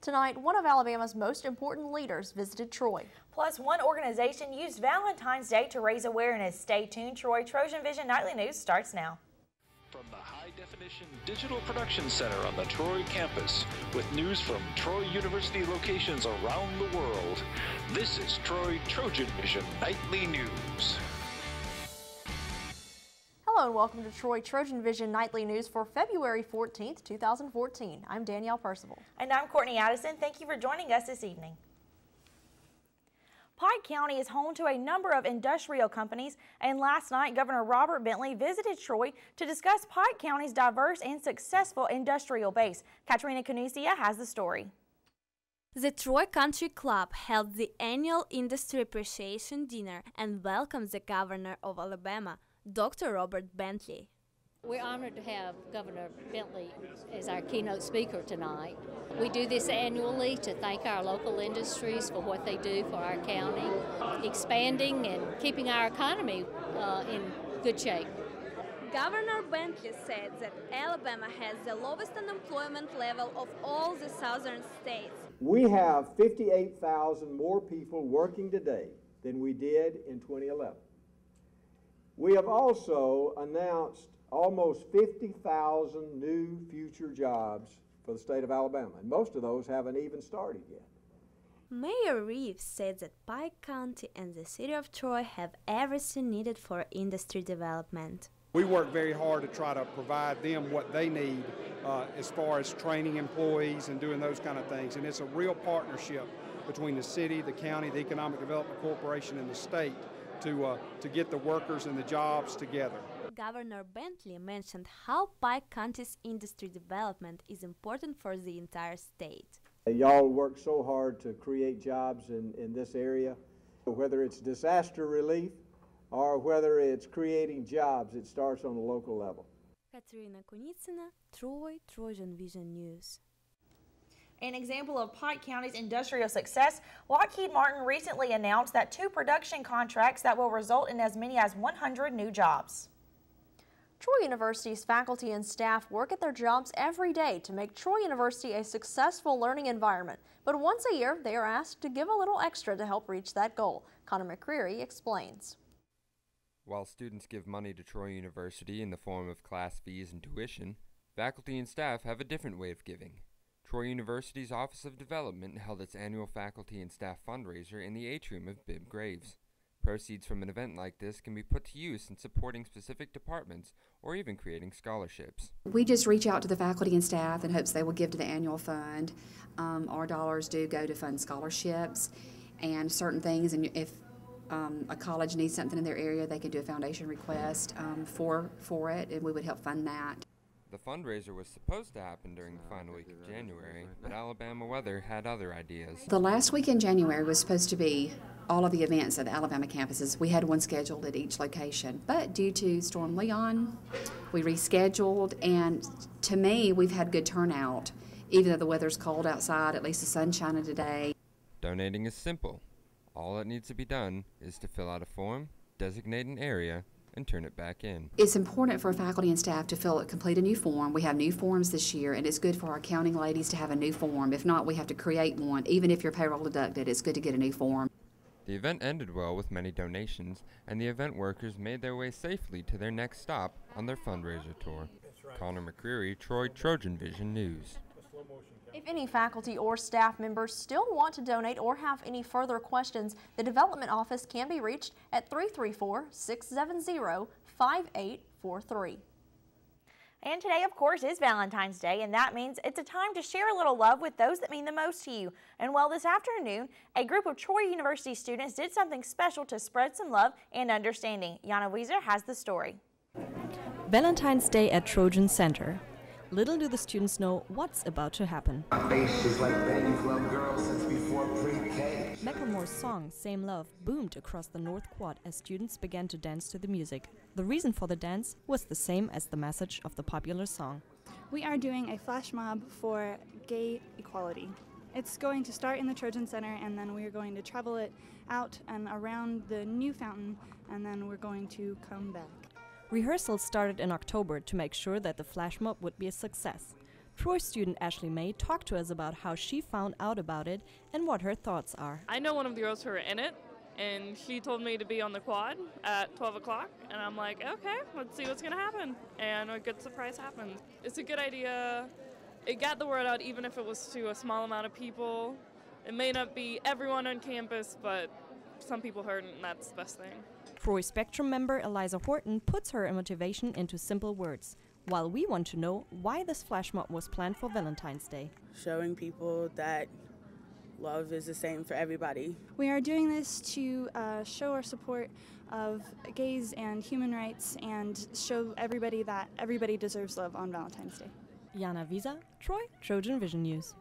Tonight, one of Alabama's most important leaders visited Troy. Plus, one organization used Valentine's Day to raise awareness. Stay tuned, Troy. TrojanVision Nightly News starts now. From the high-definition digital production center on the Troy campus, with news from Troy University locations around the world, this is Troy TrojanVision Nightly News. Hello and welcome to Troy TrojanVision Nightly News for February 14th, 2014. I'm Danielle Percival. And I'm Courtney Addison. Thank you for joining us this evening. Pike County is home to a number of industrial companies, and last night Governor Robert Bentley visited Troy to discuss Pike County's diverse and successful industrial base. Katrina Canusia has the story. The Troy Country Club held the annual Industry Appreciation Dinner and welcomed the Governor of Alabama, Dr. Robert Bentley. We're honored to have Governor Bentley as our keynote speaker tonight. We do this annually to thank our local industries for what they do for our county, expanding and keeping our economy in good shape. Governor Bentley said that Alabama has the lowest unemployment level of all the southern states. We have 58,000 more people working today than we did in 2011. We have also announced almost 50,000 new future jobs for the state of Alabama, and most of those haven't even started yet. Mayor Reeves said that Pike County and the city of Troy have everything needed for industry development. We work very hard to try to provide them what they need as far as training employees and doing those kind of things, and it's a real partnership between the city, the county, the Economic Development Corporation, and the state to get the workers and the jobs together. Governor Bentley mentioned how Pike County's industry development is important for the entire state. Y'all work so hard to create jobs in this area. Whether it's disaster relief or whether it's creating jobs, it starts on the local level. Katrina Kunitsina, Troy TrojanVision News. An example of Pike County's industrial success, Lockheed Martin recently announced that 2 production contracts that will result in as many as 100 new jobs. Troy University's faculty and staff work at their jobs every day to make Troy University a successful learning environment. But once a year, they are asked to give a little extra to help reach that goal. Connor McCreary explains. While students give money to Troy University in the form of class fees and tuition, faculty and staff have a different way of giving. Troy University's Office of Development held its annual faculty and staff fundraiser in the atrium of Bibb Graves. Proceeds from an event like this can be put to use in supporting specific departments or even creating scholarships. We just reach out to the faculty and staff in hopes they will give to the annual fund. Our dollars do go to fund scholarships and certain things, and if a college needs something in their area, they can do a foundation request for it, and we would help fund that. The fundraiser was supposed to happen during the final week of January, but Alabama weather had other ideas. The last week in January was supposed to be all of the events at the Alabama campuses. We had one scheduled at each location, but due to Storm Leon, we rescheduled, and to me, we've had good turnout. Even though the weather's cold outside, at least the sun's shining today. Donating is simple. All that needs to be done is to fill out a form, designate an area, and turn it back in. It's important for faculty and staff to complete a new form. We have new forms this year, and it's good for our accounting ladies to have a new form. If not, we have to create one. Even if you're payroll deducted, it's good to get a new form. The event ended well with many donations, and the event workers made their way safely to their next stop on their fundraiser tour. Connor McCreary, Troy TrojanVision News. If any faculty or staff members still want to donate or have any further questions, the Development Office can be reached at 334-670-5843. And today, of course, is Valentine's Day, and that means it's a time to share a little love with those that mean the most to you. And well, this afternoon, a group of Troy University students did something special to spread some love and understanding. Yana Wieser has the story. Valentine's Day at Trojan Center. Little do the students know what's about to happen. Macklemore's song, Same Love, boomed across the North Quad as students began to dance to the music. The reason for the dance was the same as the message of the popular song. We are doing a flash mob for gay equality. It's going to start in the Trojan Center, and then we're going to travel it out and around the new fountain, and then we're going to come back. Rehearsals started in October to make sure that the flash mob would be a success. Troy student Ashley May talked to us about how she found out about it and what her thoughts are. I know one of the girls who are in it, and she told me to be on the quad at 12 o'clock, and I'm like, okay, let's see what's going to happen. And a good surprise happened. It's a good idea. It got the word out, even if it was to a small amount of people. It may not be everyone on campus, but some people heard it, and that's the best thing. Troy Spectrum member Eliza Horton puts her motivation into simple words, while we want to know why this flash mob was planned for Valentine's Day. Showing people that love is the same for everybody. We are doing this to show our support of gays and human rights and show everybody that everybody deserves love on Valentine's Day. Jana Visa, Troy, Trojan Vision News.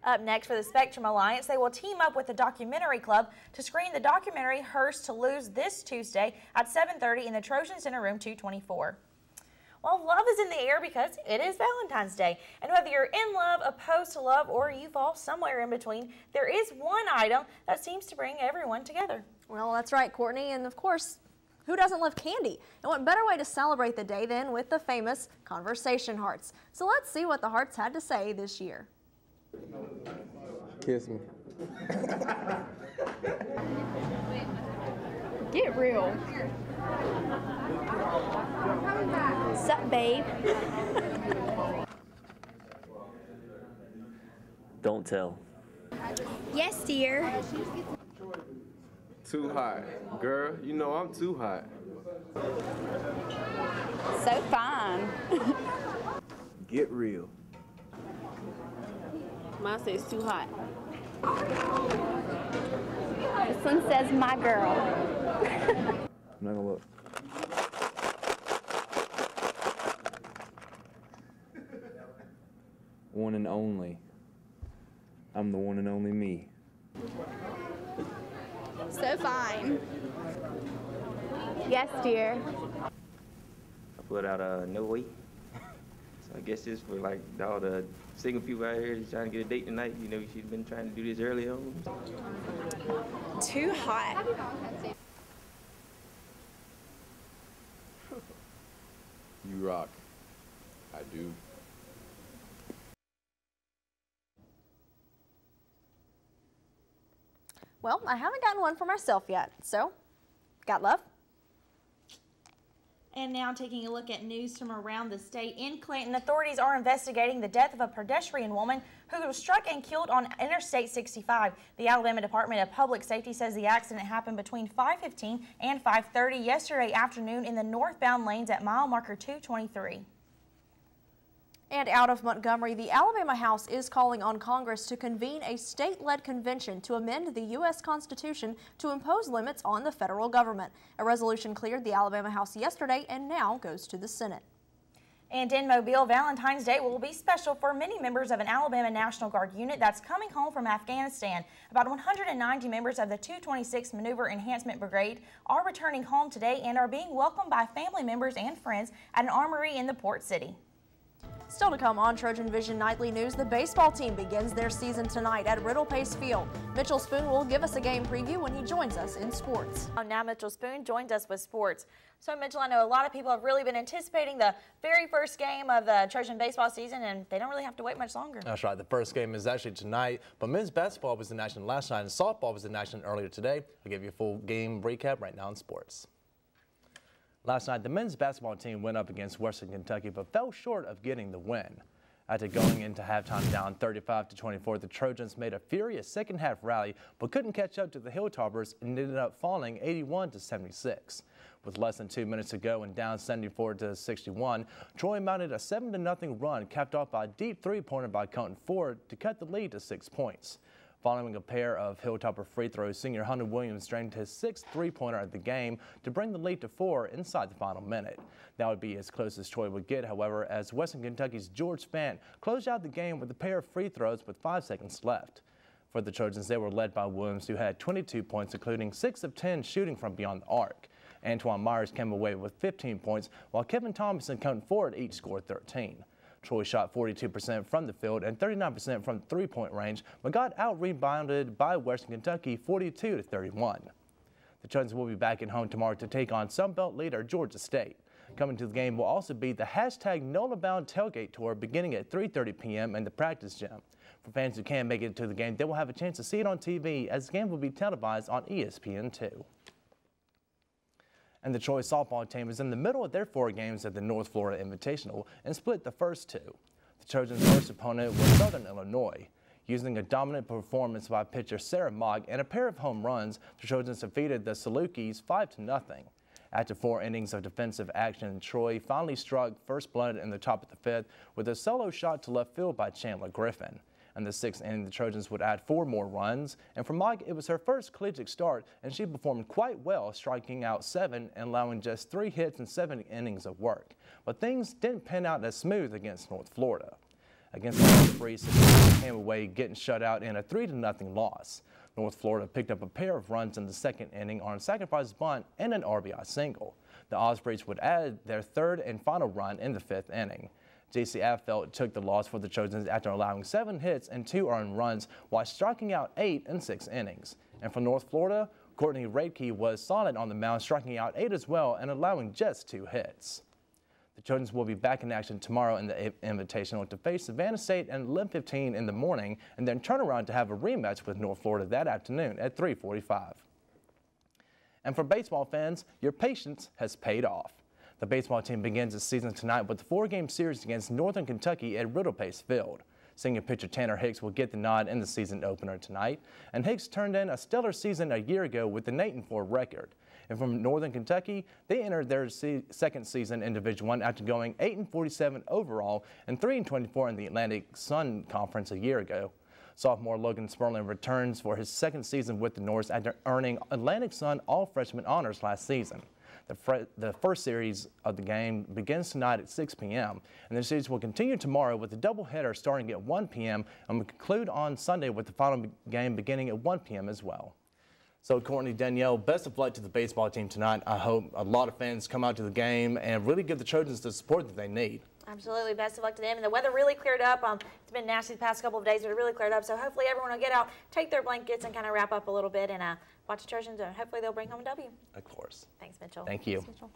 Up next for the Spectrum Alliance, they will team up with the Documentary Club to screen the documentary Hers to Lose this Tuesday at 7:30 in the Trojan Center Room 224. Well, love is in the air because it is Valentine's Day. And whether you're in love, opposed to love, or you fall somewhere in between, there is one item that seems to bring everyone together. Well, that's right, Courtney. And of course, who doesn't love candy? And what better way to celebrate the day than with the famous Conversation Hearts? So let's see what the Hearts had to say this year. Kiss me. Get real. Sup, babe? Don't tell. Yes, dear. Too hot. Girl, you know I'm too hot. So fine. Get real. Mine says too hot. This one says my girl. I'm not gonna look. One and only. I'm the one and only me. So fine. Yes, dear. I put out no way. So I guess it's for like all the single people out here that's trying to get a date tonight. You know, she's been trying to do this early on. Too hot. You rock. I do. Well, I haven't gotten one for myself yet, so got love? And now taking a look at news from around the state. In Clinton, authorities are investigating the death of a pedestrian woman who was struck and killed on Interstate 65. The Alabama Department of Public Safety says the accident happened between 5:15 and 5:30 yesterday afternoon in the northbound lanes at mile marker 223. And out of Montgomery, the Alabama House is calling on Congress to convene a state-led convention to amend the U.S. Constitution to impose limits on the federal government. A resolution cleared the Alabama House yesterday and now goes to the Senate. And in Mobile, Valentine's Day will be special for many members of an Alabama National Guard unit that's coming home from Afghanistan. About 190 members of the 226th Maneuver Enhancement Brigade are returning home today and are being welcomed by family members and friends at an armory in the port city. Still to come on Trojan Vision Nightly News, the baseball team begins their season tonight at Riddle Pace Field. Mitchell Spoon will give us a game preview when he joins us in sports. Now Mitchell Spoon joins us with sports. So Mitchell, I know a lot of people have really been anticipating the very first game of the Trojan baseball season, and they don't really have to wait much longer. That's right. The first game is actually tonight, but men's basketball was in action last night and softball was in action earlier today. I'll give you a full game recap right now in sports. Last night, the men's basketball team went up against Western Kentucky, but fell short of getting the win. After going into halftime down 35-24, the Trojans made a furious second-half rally, but couldn't catch up to the Hilltoppers and ended up falling 81-76. With less than 2 minutes to go and down 74-61, Troy mounted a 7-0 run, capped off by a deep three-pointer by Colton Ford to cut the lead to 6 points. Following a pair of Hilltopper free throws, senior Hunter Williams drained his 6th three-pointer of the game to bring the lead to 4 inside the final minute. That would be as close as Troy would get, however, as Western Kentucky's George Fant closed out the game with a pair of free throws with 5 seconds left. For the Trojans, they were led by Williams, who had 22 points, including 6 of 10 shooting from beyond the arc. Antoine Myers came away with 15 points, while Kevin Thomas and Colton Ford each scored 13. Troy shot 42% from the field and 39% from the three-point range, but got out-rebounded by Western Kentucky 42-31. The Trojans will be back at home tomorrow to take on Sunbelt leader Georgia State. Coming to the game will also be the hashtag NolaBound Tailgate Tour beginning at 3:30 p.m. in the practice gym. For fans who can't make it to the game, they will have a chance to see it on TV as the game will be televised on ESPN2. And the Troy softball team is in the middle of their 4 games at the North Florida Invitational and split the first 2. The Trojans' first opponent was Southern Illinois. Using a dominant performance by pitcher Sarah Mogg and a pair of home runs, the Trojans defeated the Salukis 5-0. After 4 innings of defensive action, Troy finally struck first blood in the top of the 5th with a solo shot to left field by Chandler Griffin. In the 6th inning, the Trojans would add 4 more runs, and for Mogg, it was her first collegiate start, and she performed quite well, striking out 7 and allowing just 3 hits in 7 innings of work. But things didn't pan out as smooth against North Florida. Against the Ospreys, the came away getting shut out in a 3-0 loss. North Florida picked up a pair of runs in the 2nd inning on a sacrifice bunt and an RBI single. The Ospreys would add their 3rd and final run in the 5th inning. J.C. Affelt took the loss for the Trojans after allowing 7 hits and 2 earned runs while striking out 8 in 6 innings. And for North Florida, Courtney Radke was solid on the mound, striking out 8 as well and allowing just 2 hits. The Trojans will be back in action tomorrow in the Invitational to face Savannah State at 11:15 in the morning and then turn around to have a rematch with North Florida that afternoon at 3:45. And for baseball fans, your patience has paid off. The baseball team begins its season tonight with a 4-game series against Northern Kentucky at Riddle Pace Field. Senior pitcher Tanner Hicks will get the nod in the season opener tonight, and Hicks turned in a stellar season a year ago with an 8-4 record. And from Northern Kentucky, they entered their second season in Division I after going 8-47 overall and 3-24 in the Atlantic Sun Conference a year ago. Sophomore Logan Sperling returns for his 2nd season with the Norse after earning Atlantic Sun All-Freshman honors last season. The first series of the game begins tonight at 6 p.m. and the series will continue tomorrow with a doubleheader starting at 1 p.m. and will conclude on Sunday with the final game beginning at 1 p.m. as well. So Courtney, Danielle, best of luck to the baseball team tonight. I hope a lot of fans come out to the game and really give the Trojans the support that they need. Absolutely. Best of luck to them. And the weather really cleared up. It's been nasty the past couple of days, but it really cleared up. So hopefully everyone will get out, take their blankets, and kind of wrap up a little bit and watch the Trojans. And hopefully they'll bring home a W. Of course. Thanks, Mitchell. Thank you. Thanks, Mitchell.